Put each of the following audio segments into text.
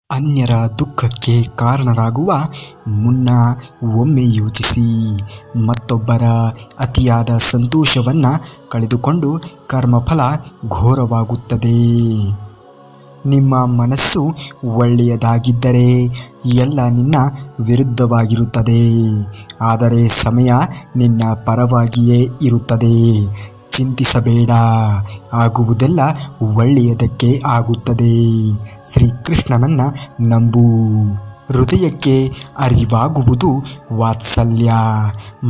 ಅನ್ಯರ ದುಃಖಕ್ಕೆ ಕಾರಣರಾಗುವ ಮುನ್ನ ಒಮ್ಮೆ ಯೋಚಿಸಿ. ಮತ್ತೊಬ್ಬರ ಅತಿಯಾದ ಸಂತೋಷವನ್ನು ಕಳೆದುಕೊಂಡು ಕರ್ಮಫಲ ಘೋರವಾಗುತ್ತದೆ. ನಿಮ್ಮ ಮನಸ್ಸು ಒಳ್ಳೆಯದಾಗಿದ್ದರೆ ಎಲ್ಲ ನಿನ್ನ ವಿರುದ್ಧವಾಗಿರುತ್ತದೆ, ಆದರೆ ಸಮಯ ನಿನ್ನ ಪರವಾಗಿಯೇ ಇರುತ್ತದೆ. ಚಿಂತಿಸಬೇಡ, ಆಗುವುದೆಲ್ಲ ಒಳ್ಳೆಯದಕ್ಕೆ ಆಗುತ್ತದೆ. ಶ್ರೀಕೃಷ್ಣನನ್ನು ನಂಬು. ಹೃದಯಕ್ಕೆ ಅರಿವಾಗುವುದು ವಾತ್ಸಲ್ಯ,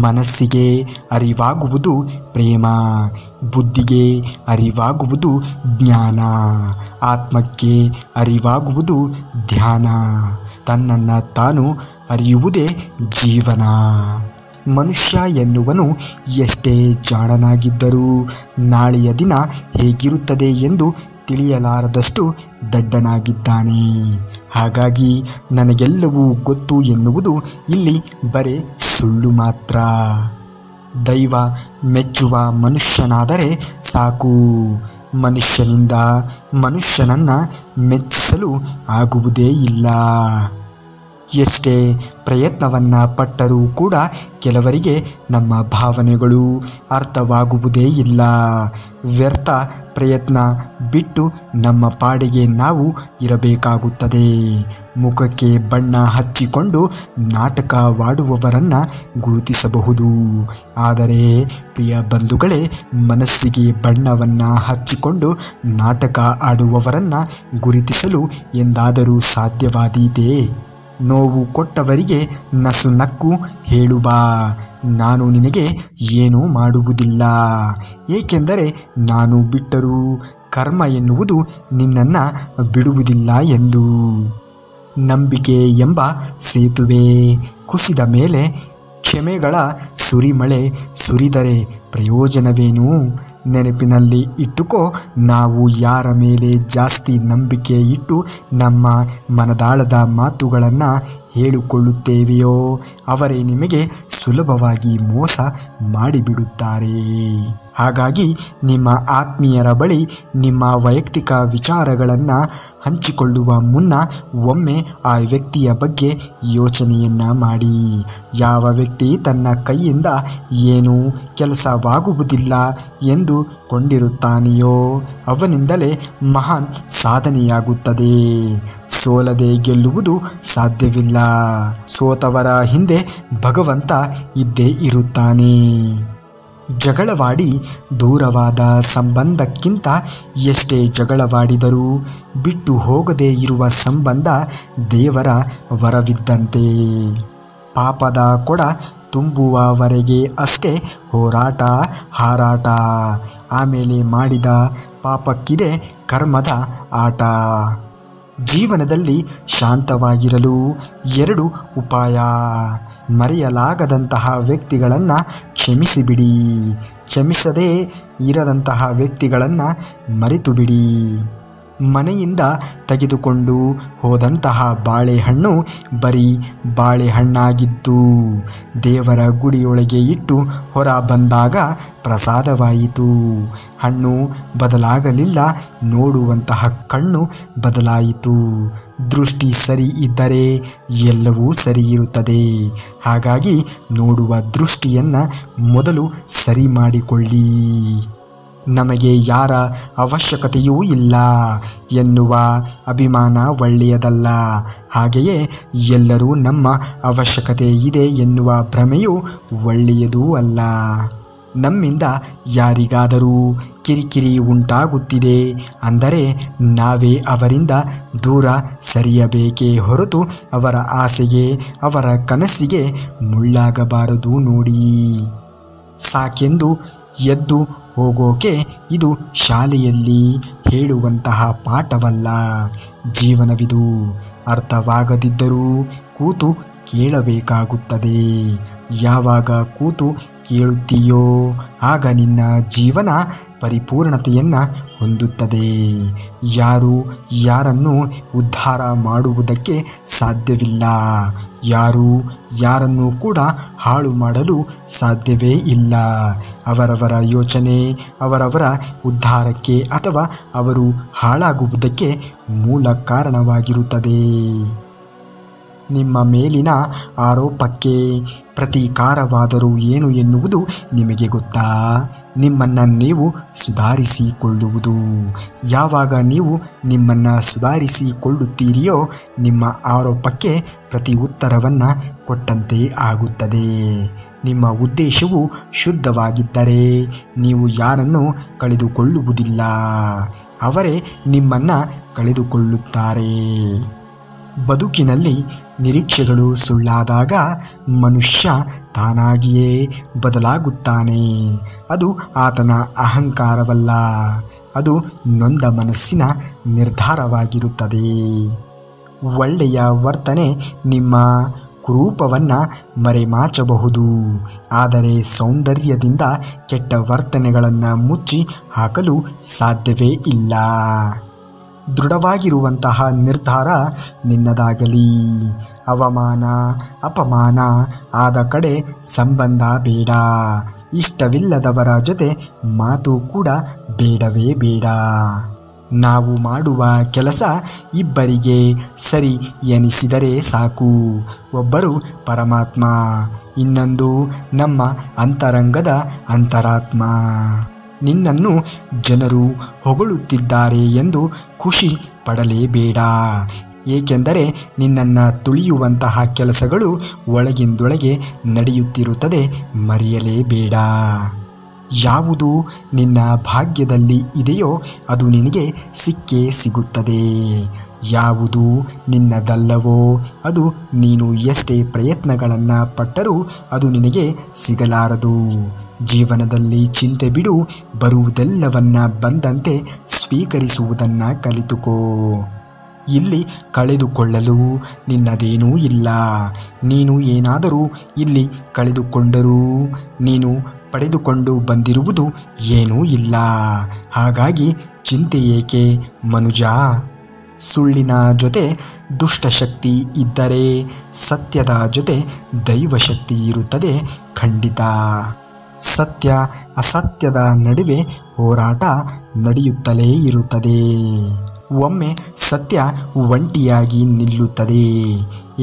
ಮನಸ್ಸಿಗೆ ಅರಿವಾಗುವುದು ಪ್ರೇಮ, ಬುದ್ಧಿಗೆ ಅರಿವಾಗುವುದು ಜ್ಞಾನ, ಆತ್ಮಕ್ಕೆ ಅರಿವಾಗುವುದು ಧ್ಯಾನ, ತನ್ನನ್ನು ತಾನು ಅರಿಯುವುದೇ ಜೀವನ. ಮನುಷ್ಯ ಎನ್ನುವನು ಎಷ್ಟೇ ಜಾಣನಾಗಿದ್ದರೂ ನಾಳೆಯ ದಿನ ಹೇಗಿರುತ್ತದೆ ಎಂದು ತಿಳಿಯಲಾರದಷ್ಟು ದಡ್ಡನಾಗಿದ್ದಾನೆ. ಹಾಗಾಗಿ ನನಗೆಲ್ಲವೂ ಗೊತ್ತು ಎನ್ನುವುದು ಇಲ್ಲಿ ಬರೇ ಸುಳ್ಳು ಮಾತ್ರ. ದೈವ ಮೆಚ್ಚುವ ಮನುಷ್ಯನಾದರೆ ಸಾಕು. ಮನುಷ್ಯನಿಂದ ಮನುಷ್ಯನನ್ನು ಮೆಚ್ಚಿಸಲು ಆಗುವುದೇ ಇಲ್ಲ. ಎಷ್ಟೇ ಪ್ರಯತ್ನವನ್ನು ಪಟ್ಟರೂ ಕೂಡ ಕೆಲವರಿಗೆ ನಮ್ಮ ಭಾವನೆಗಳು ಅರ್ಥವಾಗುವುದೇ ಇಲ್ಲ. ವ್ಯರ್ಥ ಪ್ರಯತ್ನ ಬಿಟ್ಟು ನಮ್ಮ ಪಾಡಿಗೆ ನಾವು ಇರಬೇಕಾಗುತ್ತದೆ. ಮುಖಕ್ಕೆ ಬಣ್ಣ ಹಚ್ಚಿಕೊಂಡು ನಾಟಕವಾಡುವವರನ್ನು ಗುರುತಿಸಬಹುದು, ಆದರೆ ಪ್ರಿಯ ಬಂಧುಗಳೇ, ಮನಸ್ಸಿಗೆ ಬಣ್ಣವನ್ನು ಹಚ್ಚಿಕೊಂಡು ನಾಟಕ ಆಡುವವರನ್ನು ಗುರುತಿಸಲು ಎಂದಾದರೂ ಸಾಧ್ಯವಾದೀತೆ? ನೋವು ಕೊಟ್ಟವರಿಗೆ ನಸು ನಕ್ಕು ಹೇಳು ಬಾ, ನಾನು ನಿನಗೆ ಏನೂ ಮಾಡುವುದಿಲ್ಲ, ಏಕೆಂದರೆ ನಾನು ಬಿಟ್ಟರೂ ಕರ್ಮ ಎನ್ನುವುದು ನಿನ್ನನ್ನು ಬಿಡುವುದಿಲ್ಲ ಎಂದು. ನಂಬಿಕೆ ಎಂಬ ಸೇತುವೆ ಕುಸಿದ ಮೇಲೆ ಕ್ಷಮೆಗಳ ಸುರಿಮಳೆ ಸುರಿದರೆ ಪ್ರಯೋಜನವೇನು? ನೆನಪಿನಲ್ಲಿ ಇಟ್ಟುಕೋ, ನಾವು ಯಾರ ಮೇಲೆ ಜಾಸ್ತಿ ನಂಬಿಕೆ ಇಟ್ಟು ನಮ್ಮ ಮನದಾಳದ ಮಾತುಗಳನ್ನು ಹೇಳಿಕೊಳ್ಳುತ್ತೇವೆಯೋ ಅವರೇ ನಿಮಗೆ ಸುಲಭವಾಗಿ ಮೋಸ ಮಾಡಿಬಿಡುತ್ತಾರೆ. ಹಾಗಾಗಿ ನಿಮ್ಮ ಆತ್ಮೀಯರ ಬಳಿ ನಿಮ್ಮ ವೈಯಕ್ತಿಕ ವಿಚಾರಗಳನ್ನು ಹಂಚಿಕೊಳ್ಳುವ ಮುನ್ನ ಒಮ್ಮೆ ಆ ವ್ಯಕ್ತಿಯ ಬಗ್ಗೆ ಯೋಚನೆಯನ್ನು ಮಾಡಿ. ಯಾವ ವ್ಯಕ್ತಿ ತನ್ನ ಕೈಯಿಂದ ಏನೂ ಕೆಲಸವಾಗುವುದಿಲ್ಲ ಎಂದು ಕೊಂಡಿರುತ್ತಾನೆಯೋ ಅವನಿಂದಲೇ ಮಹಾನ್ ಸಾಧನೆಯಾಗುತ್ತದೆ. ಸೋಲದೆ ಗೆಲ್ಲುವುದು ಸಾಧ್ಯವಿಲ್ಲ. ಸೋತವರ ಹಿಂದೆ ಭಗವಂತ ಇದ್ದೇ ಇರುತ್ತಾನೆ. ಜಗಳವಾಡಿ ದೂರವಾದ ಸಂಬಂಧಕ್ಕಿಂತ ಎಷ್ಟೇ ಜಗಳವಾಡಿದರೂ ಬಿಟ್ಟು ಹೋಗದೇ ಇರುವ ಸಂಬಂಧ ದೇವರ ವರವಿದ್ದಂತೆ. ಪಾಪದ ಕೊಡ ತುಂಬುವವರೆಗೆ ಅಷ್ಟೇ ಹೋರಾಟ ಹಾರಾಟ, ಆಮೇಲೆ ಮಾಡಿದ ಪಾಪಕ್ಕಿದೆ ಕರ್ಮದ ಆಟ. ಜೀವನದಲ್ಲಿ ಶಾಂತವಾಗಿರಲು 2 ಉಪಾಯ. ಮರೆಯಲಾಗದಂತಹ ವ್ಯಕ್ತಿಗಳನ್ನು ಕ್ಷಮಿಸಿಬಿಡಿ, ಕ್ಷಮಿಸದೇ ಇರದಂತಹ ವ್ಯಕ್ತಿಗಳನ್ನು ಮರೆತು ಬಿಡಿ. ಮನೆಯಿಂದ ತೆಗೆದುಕೊಂಡು ಹೋದಂತಹ ಬಾಳೆಹಣ್ಣು ಬರೀ ಬಾಳೆಹಣ್ಣಾಗಿದ್ದು ದೇವರ ಗುಡಿಯೊಳಗೆ ಇಟ್ಟು ಹೊರ ಬಂದಾಗ ಪ್ರಸಾದವಾಯಿತು. ಹಣ್ಣು ಬದಲಾಗಲಿಲ್ಲ, ನೋಡುವಂತಹ ಕಣ್ಣು ಬದಲಾಯಿತು. ದೃಷ್ಟಿ ಸರಿ ಇದ್ದರೆ ಎಲ್ಲವೂ ಸರಿ ಇರುತ್ತದೆ. ಹಾಗಾಗಿ ನೋಡುವ ದೃಷ್ಟಿಯನ್ನು ಮೊದಲು ಸರಿ ಮಾಡಿಕೊಳ್ಳಿ. ನಮಗೆ ಯಾರ ಅವಶ್ಯಕತೆಯೂ ಇಲ್ಲ ಎನ್ನುವ ಅಭಿಮಾನ ಒಳ್ಳೆಯದಲ್ಲ. ಹಾಗೆಯೇ ಎಲ್ಲರೂ ನಮ್ಮ ಅವಶ್ಯಕತೆ ಇದೆ ಎನ್ನುವ ಭ್ರಮೆಯೂ ಒಳ್ಳೆಯದೂ ಅಲ್ಲ. ನಮ್ಮಿಂದ ಯಾರಿಗಾದರೂ ಕಿರಿಕಿರಿ ಉಂಟಾಗುತ್ತಿದೆ ಅಂದರೆ ನಾವೇ ಅವರಿಂದ ದೂರ ಸರಿಯಬೇಕೇ ಹೊರತು ಅವರ ಆಸೆಗೆ ಅವರ ಕನಸಿಗೆ ಮುಳ್ಳಾಗಬಾರದು. ನೋಡಿ, ಸಾಕೆಂದು ಎದ್ದು ಹೋಗೋಕೆ ಇದು ಶಾಲೆಯಲ್ಲಿ ಹೇಳುವಂತಹ ಪಾಠವಲ್ಲ, ಜೀವನವಿದು. ಅರ್ಥವಾಗದಿದ್ದರೂ ಕೂತು ಕೇಳಬೇಕಾಗುತ್ತದೆ. ಯಾವಾಗ ಕೂತು ಕೇಳುತ್ತೀಯೋ ಆಗ ನಿನ್ನ ಜೀವನ ಪರಿಪೂರ್ಣತೆಯನ್ನು ಹೊಂದುತ್ತದೆ. ಯಾರು ಯಾರನ್ನು ಉದ್ಧಾರ ಮಾಡುವುದಕ್ಕೆ ಸಾಧ್ಯವಿಲ್ಲ. ಯಾರು ಯಾರನ್ನು ಕೂಡ ಹಾಳು ಮಾಡಲು ಸಾಧ್ಯವೇ ಇಲ್ಲ. ಅವರವರ ಯೋಚನೆ ಅವರವರ ಉದ್ಧಾರಕ್ಕೆ ಅಥವಾ ಅವರು ಹಾಳಾಗುವುದಕ್ಕೆ ಮೂಲ ಕಾರಣವಾಗಿರುತ್ತದೆ. ನಿಮ್ಮ ಮೇಲಿನ ಆರೋಪಕ್ಕೆ ಪ್ರತೀಕಾರವಾದರೂ ಏನು ಎನ್ನುವುದು ನಿಮಗೆ ಗೊತ್ತಾ? ನಿಮ್ಮನ್ನು ನೀವು ಸುಧಾರಿಸಿಕೊಳ್ಳುವುದು. ಯಾವಾಗ ನೀವು ನಿಮ್ಮನ್ನು ಸುಧಾರಿಸಿಕೊಳ್ಳುತ್ತೀರಿಯೋ ನಿಮ್ಮ ಆರೋಪಕ್ಕೆ ಪ್ರತಿ ಉತ್ತರವನ್ನು ಕೊಟ್ಟಂತೆ ಆಗುತ್ತದೆ. ನಿಮ್ಮ ಉದ್ದೇಶವು ಶುದ್ಧವಾಗಿದ್ದರೆ ನೀವು ಯಾರನ್ನು ಕಳೆದುಕೊಳ್ಳುವುದಿಲ್ಲ, ಅವರೇ ನಿಮ್ಮನ್ನು ಕಳೆದುಕೊಳ್ಳುತ್ತಾರೆ. ಬದುಕಿನಲ್ಲಿ ನಿರೀಕ್ಷೆಗಳು ಸುಳ್ಳಾದಾಗ ಮನುಷ್ಯ ತಾನಾಗಿಯೇ ಬದಲಾಗುತ್ತಾನೆ. ಅದು ಆತನ ಅಹಂಕಾರವಲ್ಲ, ಅದು ನೊಂದ ಮನಸ್ಸಿನ ನಿರ್ಧಾರವಾಗಿರುತ್ತದೆ. ಒಳ್ಳೆಯ ವರ್ತನೆ ನಿಮ್ಮ ಕುರೂಪವನ್ನು ಮರೆಮಾಚಬಹುದು, ಆದರೆ ಸೌಂದರ್ಯದಿಂದ ಕೆಟ್ಟ ವರ್ತನೆಗಳನ್ನು ಮುಚ್ಚಿ ಹಾಕಲು ಸಾಧ್ಯವೇ ಇಲ್ಲ. ದೃಢವಾಗಿರುವಂತಹ ನಿರ್ಧಾರ ನಿನ್ನದಾಗಲಿ. ಅವಮಾನ ಅಪಮಾನ ಆದ ಕಡೆ ಸಂಬಂಧ ಬೇಡ. ಇಷ್ಟವಿಲ್ಲದವರ ಜೊತೆ ಮಾತು ಕೂಡ ಬೇಡವೇ ಬೇಡ. ನಾವು ಮಾಡುವ ಕೆಲಸ ಇಬ್ಬರಿಗೆ ಸರಿ ಎನಿಸಿದರೆ ಸಾಕು. ಒಬ್ಬರು ಪರಮಾತ್ಮ, ಇನ್ನೊಂದು ನಮ್ಮ ಅಂತರಂಗದ ಅಂತರಾತ್ಮ. ನಿನ್ನನ್ನು ಜನರು ಹೊಗಳುತ್ತಿದ್ದಾರೆ ಎಂದು ಖುಷಿ ಪಡಲೇಬೇಡ, ಏಕೆಂದರೆ ನಿನ್ನನ್ನು ತುಳಿಯುವಂತಹ ಕೆಲಸಗಳು ಒಳಗಿಂದೊಳಗೆ ನಡೆಯುತ್ತಿರುತ್ತದೆ, ಮರೆಯಲೇಬೇಡ. ಯಾವುದು ನಿನ್ನ ಭಾಗ್ಯದಲ್ಲಿ ಇದೆಯೋ ಅದು ನಿನಗೆ ಸಿಕ್ಕೇ ಸಿಗುತ್ತದೆ. ಯಾವುದು ನಿನ್ನದಲ್ಲವೋ ಅದು ನೀನು ಎಷ್ಟೇ ಪ್ರಯತ್ನಗಳನ್ನು ಪಟ್ಟರೂ ಅದು ನಿನಗೆ ಸಿಗಲಾರದು. ಜೀವನದಲ್ಲಿ ಚಿಂತೆ ಬಿಡು, ಬರುವುದೆಲ್ಲವನ್ನ ಬಂದಂತೆ ಸ್ವೀಕರಿಸುವುದನ್ನು ಕಲಿತುಕೋ. ಇಲ್ಲಿ ಕಳೆದುಕೊಳ್ಳಲು ನಿನ್ನದೇನೂ ಇಲ್ಲ. ನೀನು ಏನಾದರೂ ಇಲ್ಲಿ ಕಳೆದುಕೊಂಡರೂ ನೀನು ಪಡೆದುಕೊಂಡು ಬಂದಿರುವುದು ಏನೂ ಇಲ್ಲ. ಹಾಗಾಗಿ ಚಿಂತೆ ಏಕೆ ಮನುಜ? ಸುಳ್ಳಿನ ಜೊತೆ ದುಷ್ಟಶಕ್ತಿ ಇದ್ದರೆ ಸತ್ಯದ ಜೊತೆ ದೈವಶಕ್ತಿ ಇರುತ್ತದೆ ಖಂಡಿತ. ಸತ್ಯ ಅಸತ್ಯದ ನಡುವೆ ಹೋರಾಟ ನಡೆಯುತ್ತಲೇ ಇರುತ್ತದೆ. ಒಮ್ಮೆ ಸತ್ಯ ಒಂಟಿಯಾಗಿ ನಿಲ್ಲುತ್ತದೆ,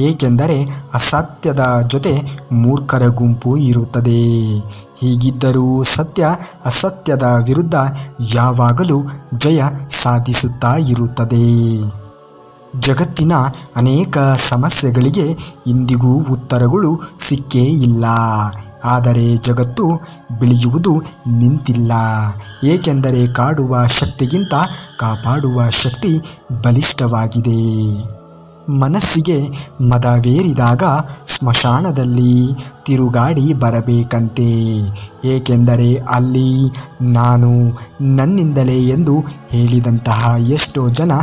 ಏಕೆಂದರೆ ಅಸತ್ಯದ ಜೊತೆ ಮೂರ್ಖರ ಗುಂಪು ಇರುತ್ತದೆ. ಹೀಗಿದ್ದರೂ ಸತ್ಯ ಅಸತ್ಯದ ವಿರುದ್ಧ ಯಾವಾಗಲೂ ಜಯ ಸಾಧಿಸುತ್ತಾ ಇರುತ್ತದೆ. ಜಗತ್ತಿನ ಅನೇಕ ಸಮಸ್ಯೆಗಳಿಗೆ ಇಂದಿಗೂ ಉತ್ತರಗಳು ಸಿಕ್ಕೇ ಇಲ್ಲ. ಆದರೆ ಜಗತ್ತು ಬೆಳೆಯುವುದು ನಿಂತಿಲ್ಲ, ಏಕೆಂದರೆ ಕಾಡುವ ಶಕ್ತಿಗಿಂತ ಕಾಪಾಡುವ ಶಕ್ತಿ ಬಲಿಷ್ಠವಾಗಿದೆ. ಮನಸ್ಸಿಗೆ ಮದವೇರಿದಾಗ ಸ್ಮಶಾನದಲ್ಲಿ ತಿರುಗಾಡಿ ಬರಬೇಕಂತೆ, ಏಕೆಂದರೆ ಅಲ್ಲಿ ನಾನು ನನ್ನಿಂದಲೇ ಎಂದು ಹೇಳಿದಂತಹ ಎಷ್ಟೋ ಜನ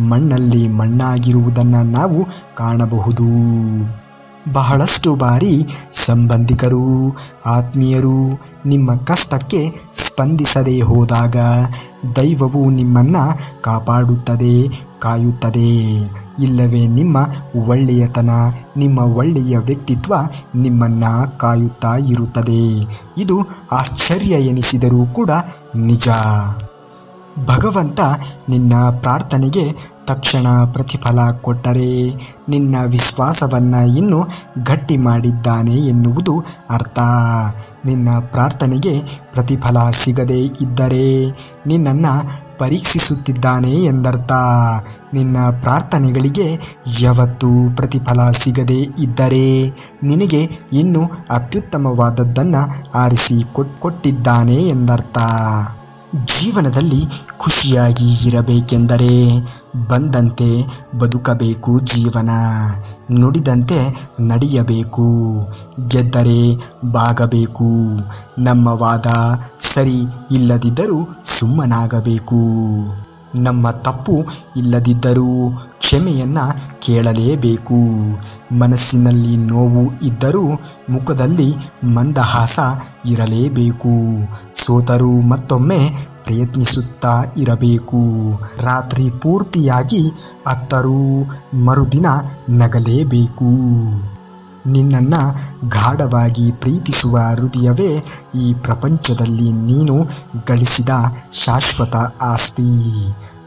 ಮಣ್ಣಲ್ಲಿ ಮಣ್ಣಾಗಿರುವುದನ್ನು ನಾವು ಕಾಣಬಹುದು. ಬಹಳಷ್ಟು ಬಾರಿ ಸಂಬಂಧಿಕರು ಆತ್ಮೀಯರು ನಿಮ್ಮ ಕಷ್ಟಕ್ಕೆ ಸ್ಪಂದಿಸದೇ ಹೋದಾಗ ದೈವವು ನಿಮ್ಮನ್ನು ಕಾಪಾಡುತ್ತದೆ, ಕಾಯುತ್ತದೆ. ಇಲ್ಲವೇ ನಿಮ್ಮ ಒಳ್ಳೆಯತನ, ನಿಮ್ಮ ಒಳ್ಳೆಯ ವ್ಯಕ್ತಿತ್ವ ನಿಮ್ಮನ್ನು ಕಾಯುತ್ತಾ ಇರುತ್ತದೆ. ಇದು ಆಶ್ಚರ್ಯ ಎನಿಸಿದರೂ ಕೂಡ ನಿಜ. ಭಗವಂತ ನಿನ್ನ ಪ್ರಾರ್ಥನೆಗೆ ತಕ್ಷಣ ಪ್ರತಿಫಲ ಕೊಟ್ಟರೆ ನಿನ್ನ ವಿಶ್ವಾಸವನ್ನು ಇನ್ನೂ ಗಟ್ಟಿ ಮಾಡಿದ್ದಾನೆ ಎನ್ನುವುದು ಅರ್ಥ. ನಿನ್ನ ಪ್ರಾರ್ಥನೆಗೆ ಪ್ರತಿಫಲ ಸಿಗದೇ ಇದ್ದರೆ ನಿನ್ನನ್ನು ಪರೀಕ್ಷಿಸುತ್ತಿದ್ದಾನೆ ಎಂದರ್ಥ. ನಿನ್ನ ಪ್ರಾರ್ಥನೆಗಳಿಗೆ ಯಾವತ್ತೂ ಪ್ರತಿಫಲ ಸಿಗದೇ ಇದ್ದರೆ ನಿನಗೆ ಇನ್ನೂ ಅತ್ಯುತ್ತಮವಾದದ್ದನ್ನು ಆರಿಸಿ ಕೊಟ್ಟಿದ್ದಾನೆ ಎಂದರ್ಥ. ಜೀವನದಲ್ಲಿ ಖುಷಿಯಾಗಿ ಇರಬೇಕೆಂದರೆ ಬಂದಂತೆ ಬದುಕಬೇಕು ಜೀವನ, ನುಡಿದಂತೆ ನಡೆಯಬೇಕು, ಗೆದ್ದರೆ ಬಾಗಬೇಕು. ನಮ್ಮ ವಾದ ಸರಿ ಇಲ್ಲದಿದ್ದರೂ ಸುಮ್ಮನಾಗಬೇಕು. ನಮ್ಮ ತಪ್ಪು ಇಲ್ಲದಿದ್ದರೂ ಕ್ಷಮೆಯನ್ನು ಕೇಳಲೇಬೇಕು. ಮನಸ್ಸಿನಲ್ಲಿ ನೋವು ಇದ್ದರೂ ಮುಖದಲ್ಲಿ ಮಂದಹಾಸ ಇರಲೇಬೇಕು. ಸೋತರೂ ಮತ್ತೊಮ್ಮೆ ಪ್ರಯತ್ನಿಸುತ್ತಾ ಇರಬೇಕು. ರಾತ್ರಿ ಪೂರ್ತಿಯಾಗಿ ಅತ್ತರೂ ಮರುದಿನ ನಗಲೇಬೇಕು. ನಿನ್ನನ್ನು ಗಾಢವಾಗಿ ಪ್ರೀತಿಸುವ ಹೃದಯವೇ ಈ ಪ್ರಪಂಚದಲ್ಲಿ ನೀನು ಗಳಿಸಿದ ಶಾಶ್ವತ ಆಸ್ತಿ.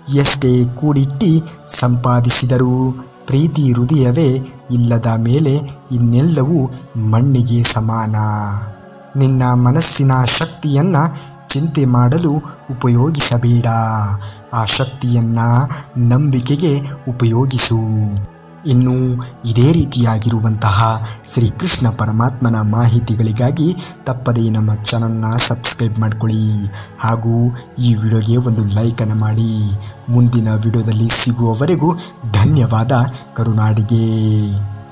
ಎಷ್ಟೇ ಕೂಡಿಟ್ಟಿ ಸಂಪಾದಿಸಿದರೂ ಪ್ರೀತಿ ಹೃದಯವೇ ಇಲ್ಲದ ಮೇಲೆ ಇನ್ನೆಲ್ಲವೂ ಮಣ್ಣಿಗೆ ಸಮಾನ. ನಿನ್ನ ಮನಸ್ಸಿನ ಶಕ್ತಿಯನ್ನ ಚಿಂತೆ ಮಾಡಲು ಉಪಯೋಗಿಸಬೇಡ. ಆ ಶಕ್ತಿಯನ್ನ ನಂಬಿಕೆಗೆ ಉಪಯೋಗಿಸು. ಇನ್ನು ಇದೇ ರೀತಿಯಾಗಿರುವಂತಹ ಶ್ರೀಕೃಷ್ಣ ಪರಮಾತ್ಮನ ಮಾಹಿತಿಗಳಿಗಾಗಿ ತಪ್ಪದೇ ನಮ್ಮ ಚಾನಲ್ನ ಸಬ್ಸ್ಕ್ರೈಬ್ ಮಾಡ್ಕೊಳ್ಳಿ. ಹಾಗೂ ಈ ವಿಡಿಯೋಗೆ ಒಂದು ಲೈಕನ್ನು ಮಾಡಿ. ಮುಂದಿನ ವಿಡಿಯೋದಲ್ಲಿ ಸಿಗುವವರೆಗೂ ಧನ್ಯವಾದ. ಕರುನಾಡಿಗೆ.